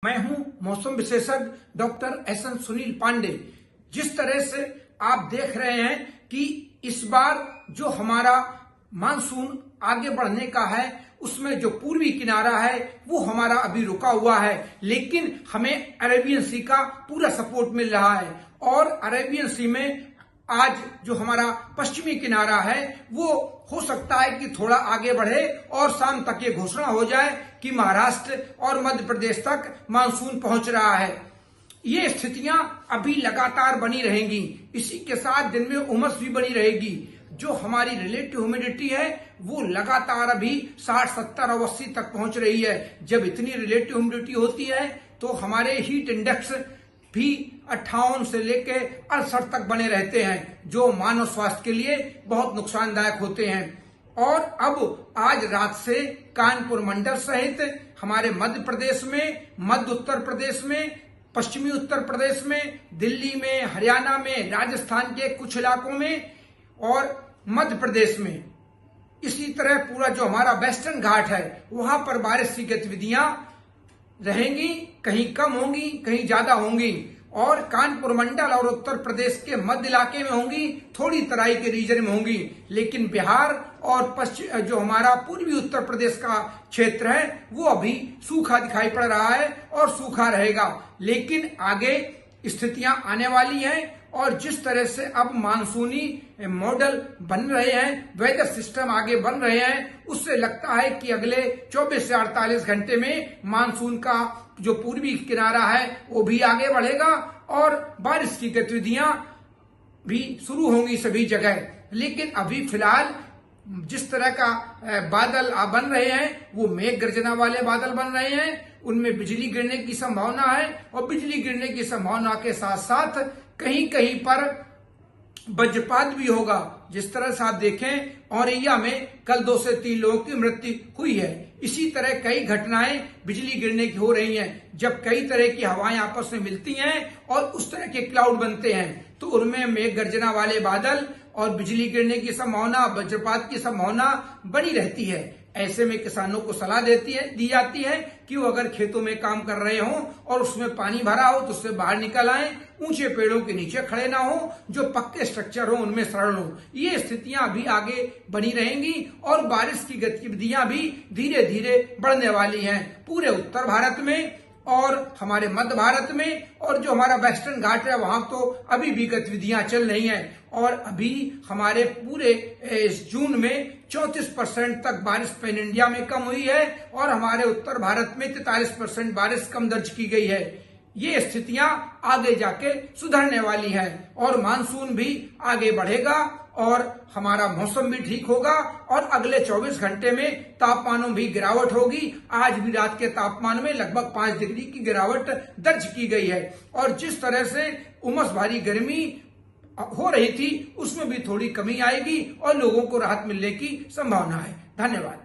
मैं हूं मौसम विशेषज्ञ डॉक्टर एसएन सुनील पांडे। जिस तरह से आप देख रहे हैं कि इस बार जो हमारा मानसून आगे बढ़ने का है, उसमें जो पूर्वी किनारा है वो हमारा अभी रुका हुआ है, लेकिन हमें अरेबियन सी का पूरा सपोर्ट मिल रहा है। और अरेबियन सी में आज जो हमारा पश्चिमी किनारा है वो हो सकता है कि थोड़ा आगे बढ़े और शाम तक ये घोषणा हो जाए कि महाराष्ट्र और मध्य प्रदेश तक मानसून पहुंच रहा है। ये स्थितियां अभी लगातार बनी रहेंगी। इसी के साथ दिन में उमस भी बनी रहेगी। जो हमारी रिलेटिव ह्यूमिडिटी है वो लगातार अभी 60, 70 और 80 तक पहुंच रही है। जब इतनी रिलेटिव ह्यूमिडिटी होती है तो हमारे हीट इंडेक्स भी 58 से लेके 68 तक बने रहते हैं, जो मानव स्वास्थ्य के लिए बहुत नुकसानदायक होते हैं। और अब आज रात से कानपुर मंडल सहित हमारे मध्य प्रदेश में, मध्य उत्तर प्रदेश में, पश्चिमी उत्तर प्रदेश में, दिल्ली में, हरियाणा में, राजस्थान के कुछ इलाकों में और मध्य प्रदेश में, इसी तरह पूरा जो हमारा वेस्टर्न घाट है वहां पर बारिश की गतिविधियां रहेंगी। कहीं कम होंगी, कहीं ज्यादा होंगी। और कानपुर मंडल और उत्तर प्रदेश के मध्य इलाके में होंगी, थोड़ी तराई के रीजन में होंगी। लेकिन बिहार और पश्चिम जो हमारा पूर्वी उत्तर प्रदेश का क्षेत्र है वो अभी सूखा दिखाई पड़ रहा है और सूखा रहेगा। लेकिन आगे स्थितियां आने वाली हैं और जिस तरह से अब मानसूनी मॉडल बन रहे हैं, वेदर सिस्टम आगे बन रहे हैं, उससे लगता है कि अगले 24 से 48 घंटे में मानसून का जो पूर्वी किनारा है वो भी आगे बढ़ेगा और बारिश की गतिविधियां भी शुरू होंगी सभी जगह। लेकिन अभी फिलहाल जिस तरह का बादल बन रहे हैं वो मेघ गर्जना वाले बादल बन रहे हैं, उनमें बिजली गिरने की संभावना है। और बिजली गिरने की संभावना के साथ साथ कहीं कहीं पर वज्रपात भी होगा। जिस तरह से आप देखें औरैया में कल 2 से 3 लोगों की मृत्यु हुई है। इसी तरह कई घटनाएं बिजली गिरने की हो रही हैं। जब कई तरह की हवाएं आपस में मिलती हैं और उस तरह के क्लाउड बनते हैं तो उनमें मेघ गर्जना वाले बादल और बिजली गिरने की संभावना, वज्रपात की संभावना बनी रहती है। ऐसे में किसानों को सलाह दी जाती है कि वो अगर खेतों में काम कर रहे हों और उसमें पानी भरा हो तो उससे बाहर निकल आए, ऊंचे पेड़ों के नीचे खड़े ना हो, जो पक्के स्ट्रक्चर हो उनमें शरण हो। ये स्थितियां अभी आगे बनी रहेंगी और बारिश की गतिविधियां भी धीरे धीरे बढ़ने वाली हैं पूरे उत्तर भारत में और हमारे मध्य भारत में। और जो हमारा वेस्टर्न घाट है वहां तो अभी भी गतिविधियां चल रही हैं। और अभी हमारे पूरे इस जून में 34% तक बारिश पैन इंडिया में कम हुई है और हमारे उत्तर भारत में 43% बारिश कम दर्ज की गई है। ये स्थितियां आगे जाके सुधरने वाली हैं और मानसून भी आगे बढ़ेगा और हमारा मौसम भी ठीक होगा और अगले 24 घंटे में तापमानों भी गिरावट होगी। आज भी रात के तापमान में लगभग 5 डिग्री की गिरावट दर्ज की गई है। और जिस तरह से उमस भरी गर्मी हो रही थी उसमें भी थोड़ी कमी आएगी और लोगों को राहत मिलने की संभावना है। धन्यवाद।